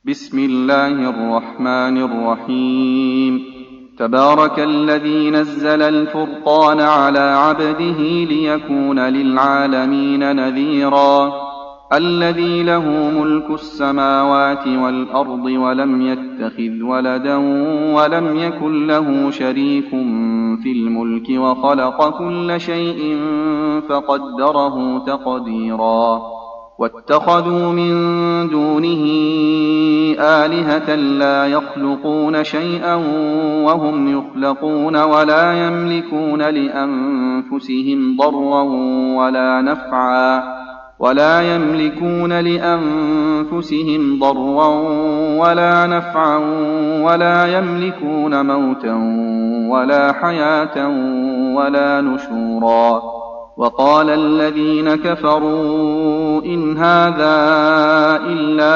بسم الله الرحمن الرحيم. تبارك الذي نزل الفرقان على عبده ليكون للعالمين نذيرا. الذي له ملك السماوات والأرض ولم يتخذ ولدا ولم يكن له شريك في الملك وخلق كل شيء فقدره تقديرا. واتخذوا من دونه آلهة لا يخلقون شيئا وهم يخلقون ولا يملكون لأنفسهم ضرا ولا نفعا ولا يملكون موتا ولا حياة ولا نشورا. وقال الذين كفروا إن هذا إلا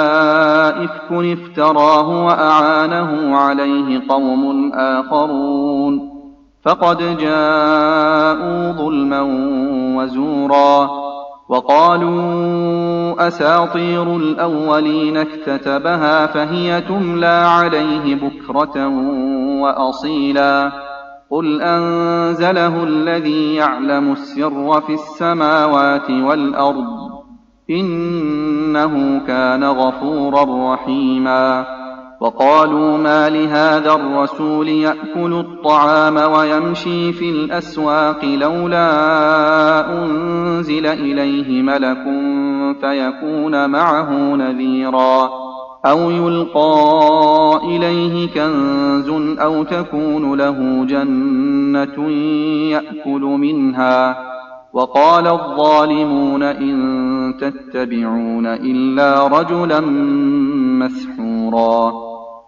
إفك افتراه وأعانه عليه قوم آخرون فقد جاءوا ظلما وزورا. وقالوا أساطير الأولين اكتتبها فهي تملى عليه بكرة وأصيلا. قل أنزله الذي يعلم السر في السماوات والأرض إنه كان غفورا رحيما. وقالوا ما لهذا الرسول يأكل الطعام ويمشي في الأسواق لولا أنزل إليه ملك فيكون معه نذيرا أو يلقى إليه كنز أو تكون له جنة يأكل منها. وقال الظالمون إن تتبعون إلا رجلا مسحورا.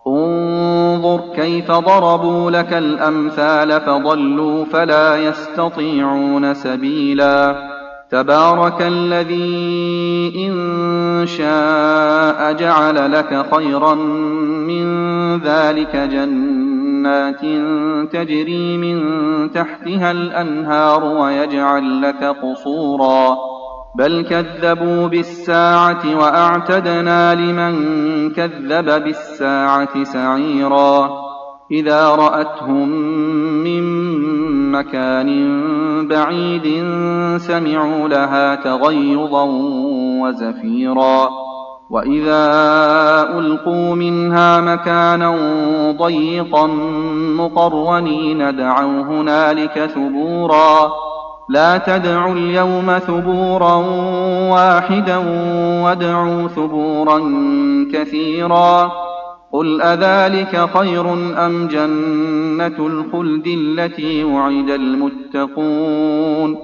انظر كيف ضربوا لك الأمثال فضلوا فلا يستطيعون سبيلا. تبارك الذي إن شاء جعل لك خيرا من ذلك جنات تجري من تحتها الأنهار ويجعل لك قصورا. بل كذبوا بالساعة وأعتدنا لمن كذب بالساعة سعيرا. إذا رأتهم من مكان بعيد سمعوا لها تغيظا وزفيرا. وإذا ألقوا منها مكانا ضيقا مقرنين دعوا هنالك ثبورا. لا تدعوا اليوم ثبورا واحدا وادعوا ثبورا كثيرا. قل أذلك خير أم جنة الخلد التي وعد المتقون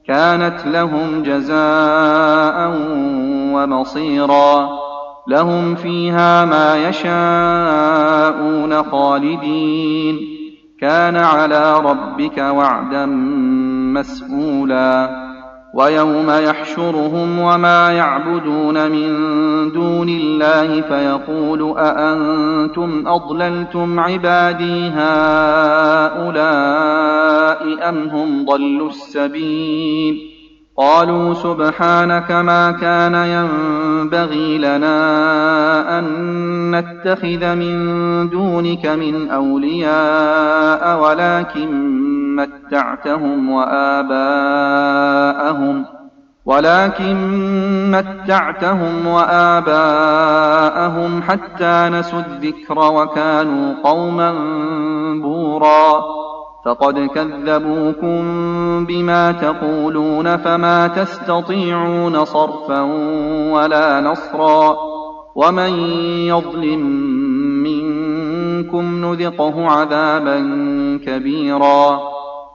كانت لهم جزاء ومصيرا. لهم فيها ما يشاءون خالدين كان على ربك وعدا مسئولا. ويوم يحشرهم وما يعبدون من دون الله فيقول أأنتم أضللتم عبادي هؤلاء أم هم ضلوا السبيل. قالوا سبحانك ما كان ينبغي لنا أن نتخذ من دونك من أولياء ولكن متعتهم وآباءهم حتى نسوا الذكر وكانوا قوما بورا. فقد كذبوكم بما تقولون فما تستطيعون صرفا ولا نصرا. ومن يظلم منكم نذقه عذابا كبيرا.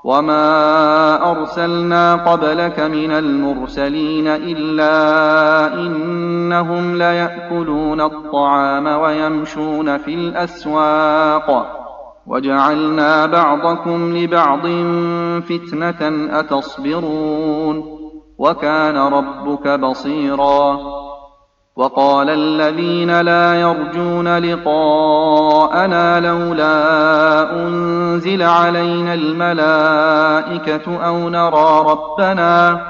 وما أرسلنا قبلك من المرسلين إلا إنهم ليأكلون الطعام ويمشون في الأسواق وجعلنا بعضكم لبعض فتنة أتصبرون وكان ربك بصيرا. وقال الذين لا يرجون لقاءنا لولا أنزل علينا الملائكة أو نرى ربنا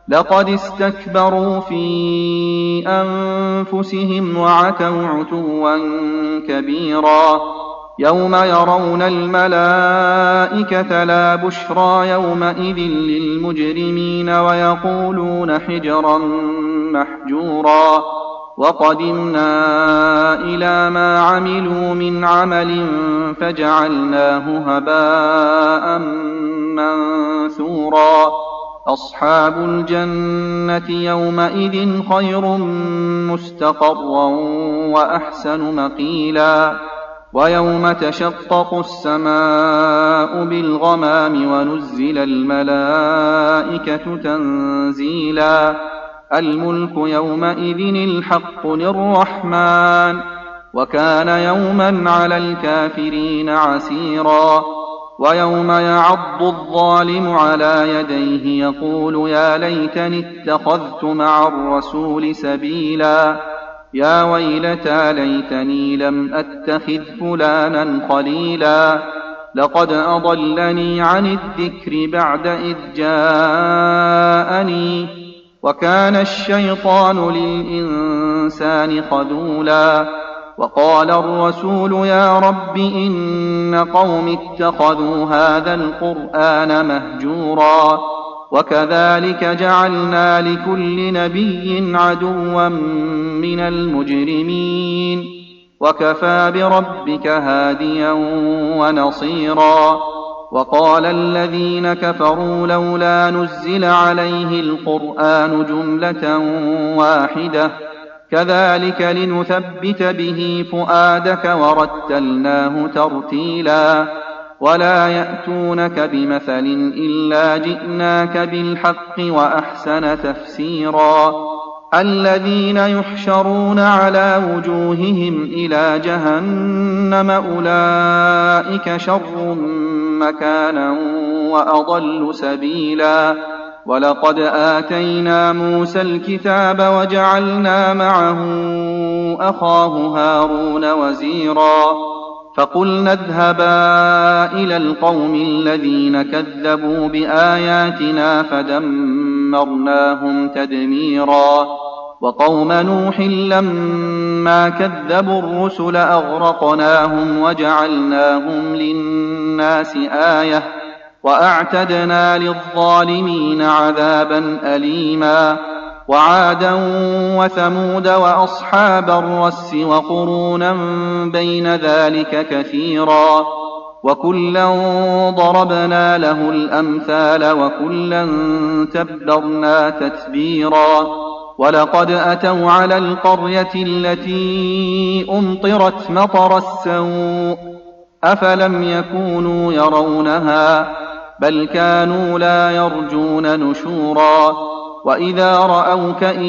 لقد استكبروا في أنفسهم وعتوا عتوا كبيرا يوم يرون الملائكة لا بشرى يومئذ للمجرمين ويقولون حجرا محجورا وقدمنا إلى ما عملوا من عمل فجعلناه هباء منثورا أصحاب الجنة يومئذ خير مستقرا وأحسن مقيلا ويوم تشقق السماء بالغمام ونزل الملائكة تنزيلا الملك يومئذ الحق للرحمن وكان يوما على الكافرين عسيرا ويوم يعض الظالم على يديه يقول يا ليتني اتخذت مع الرسول سبيلا يا ويلتى ليتني لم أتخذ فلانا خليلا لقد أضلني عن الذكر بعد إذ جاءني وكان الشيطان للإنسان خذولا وقال الرسول يا رب إن قوم اتخذوا هذا القرآن مهجورا وكذلك جعلنا لكل نبي عدوا من المجرمين وكفى بربك هاديا ونصيرا وقال الذين كفروا لولا نزل عليه القرآن جملة واحدة كذلك لنثبت به فؤادك ورتلناه ترتيلا ولا يأتونك بمثل إلا جئناك بالحق وأحسن تفسيرا الذين يحشرون على وجوههم إلى جهنم أولئك شر مكانا وأضل سبيلا ولقد آتينا موسى الكتاب وجعلنا معه أخاه هارون وزيرا فقلنا اذهبا إلى القوم الذين كذبوا بآياتنا فدمرناهم تدميرا وقوم نوح لما كذبوا الرسل أغرقناهم وجعلناهم للناس آية وأعتدنا للظالمين عذابا أليما وعادا وثمود وأصحاب الرس وقرونا بين ذلك كثيرا وكلا ضربنا له الأمثال وكلا تبرنا تتبيرا ولقد أتوا على القرية التي أمطرت مطر السوء أفلم يكونوا يرونها بل كانوا لا يرجون نشورا وإذا رأوك إن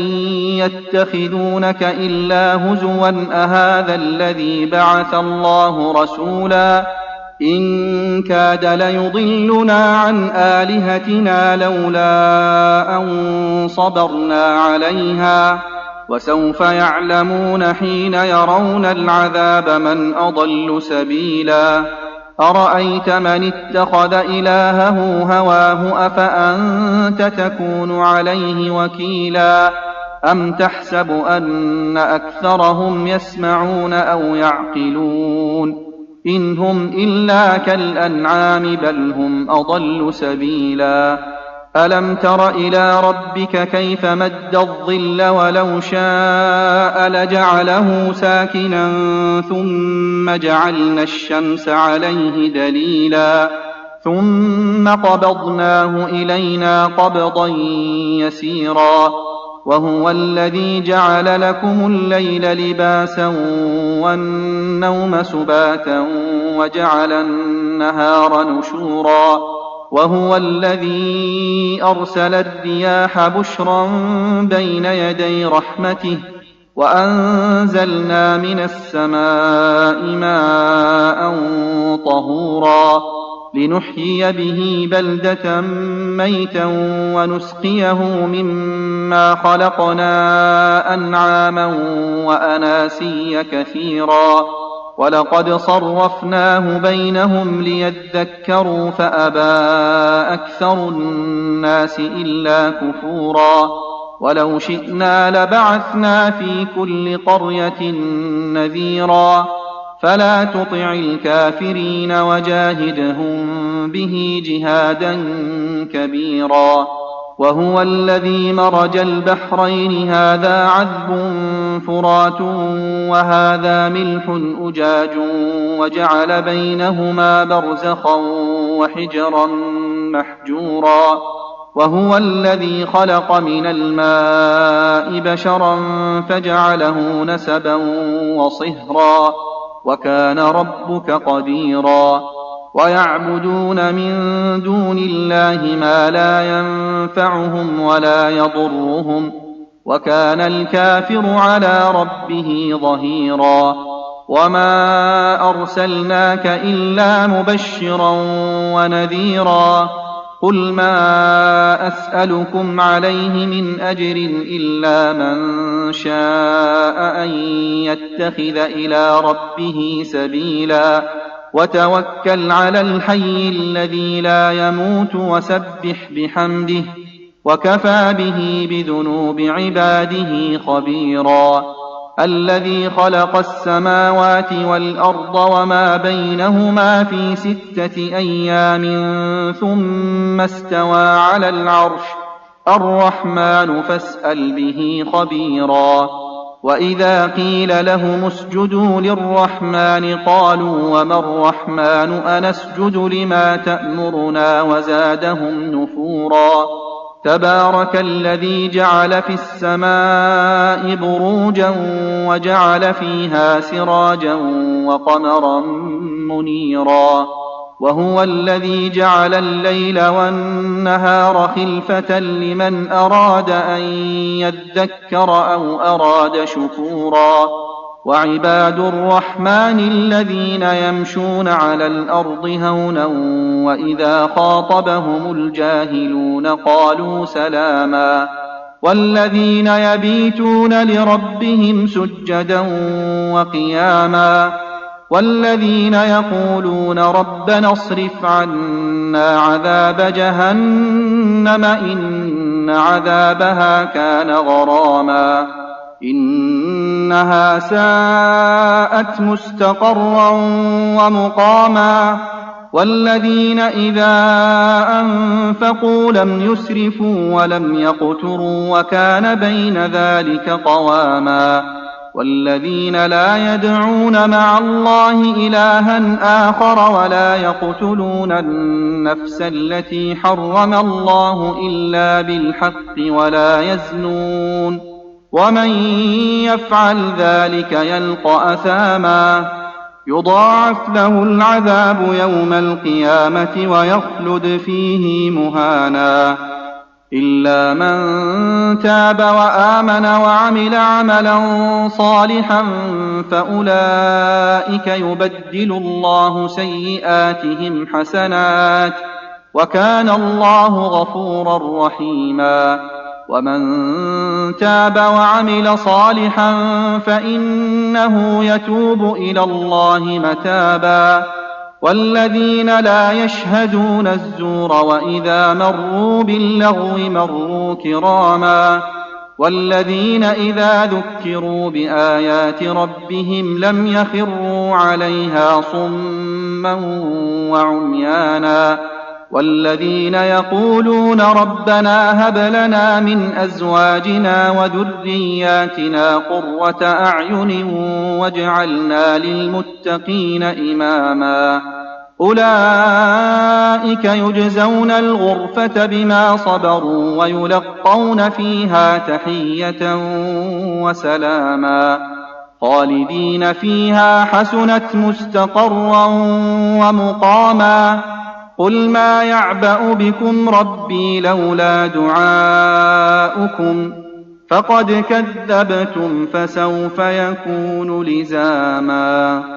يتخذونك إلا هزوا أهذا الذي بعث الله رسولا إن كاد ليضلنا عن آلهتنا لولا أن صبرنا عليها وسوف يعلمون حين يرون العذاب من أضل سبيلا أرأيت من اتخذ إلهه هواه أفأنت تكون عليه وكيلا أم تحسب أن أكثرهم يسمعون أو يعقلون إن هم إلا كالأنعام بل هم أضل سبيلا ألم تر إلى ربك كيف مد الظل ولو شاء لجعله ساكنا ثم جعلنا الشمس عليه دليلا ثم قبضناه إلينا قبضا يسيرا وهو الذي جعل لكم الليل لباسا والنوم سباتا وجعل النهار نشورا وهو الذي أرسل الرياح بشرا بين يدي رحمته وأنزلنا من السماء ماء طهورا لنحيي به بلدة ميتا ونسقيه مما خلقنا أنعاما وأناسيا كثيرا ولقد صرفناه بينهم ليذكروا فأبى أكثر الناس إلا كفورا ولو شئنا لبعثنا في كل قرية نذيرا فلا تطع الكافرين وجاهدهم به جهادا كبيرا وهو الذي مرج البحرين هذا عذب فرات وهذا ملح أجاج وجعل بينهما برزخا وحجرا محجورا وهو الذي خلق من الماء بشرا فجعله نسبا وصهرا وكان ربك قديرا ويعبدون من دون الله ما لا ينفعهم ولا يضرهم وكان الكافر على ربه ظهيرا وما أرسلناك إلا مبشرا ونذيرا قل ما أسألكم عليه من أجر إلا من شاء أن يتخذ إلى ربه سبيلا وتوكل على الحي الذي لا يموت وسبح بحمده وكفى به بذنوب عباده خبيرا الذي خلق السماوات والأرض وما بينهما في 6 أيام ثم استوى على العرش الرحمن فاسأل به خبيرا وإذا قيل لهم اسجدوا للرحمن قالوا وما الرحمن أنسجد لما تأمرنا وزادهم نفورا تبارك الذي جعل في السماء بروجا وجعل فيها سراجا وقمرا منيرا وهو الذي جعل الليل والنهار خلفة لمن أراد أن يذكر أو أراد شكورا وعباد الرحمن الذين يمشون على الأرض هونا وإذا خاطبهم الجاهلون قالوا سلاما والذين يبيتون لربهم سجدا وقياما والذين يقولون ربنا اصرف عنا عذاب جهنم إن عذابها كان غراما إنها ساءت مستقرا ومقاما والذين إذا أنفقوا لم يسرفوا ولم يقتروا وكان بين ذلك قواما والذين لا يدعون مع الله إلها آخر ولا يقتلون النفس التي حرم الله إلا بالحق ولا يزنون ومن يفعل ذلك يلقى أثاما يضاعف له العذاب يوم القيامة ويخلد فيه مهانا إلا من تاب وآمن وعمل عملا صالحا فأولئك يبدل الله سيئاتهم حسنات وكان الله غفورا رحيما ومن تاب وعمل صالحا فإنه يتوب إلى الله متابا والذين لا يشهدون الزور وإذا مروا باللغو مروا كراما والذين إذا ذكروا بآيات ربهم لم يخروا عليها صما وعميانا والذين يقولون ربنا هب لنا من أزواجنا وذرياتنا قرة أعين واجعلنا للمتقين إماما أولئك يجزون الغرفة بما صبروا ويلقون فيها تحية وسلاما خالدين فيها حسنت مستقرا ومقاما قل ما يعبأ بكم ربي لولا دعاؤكم فقد كذبتم فسوف يكون لزاما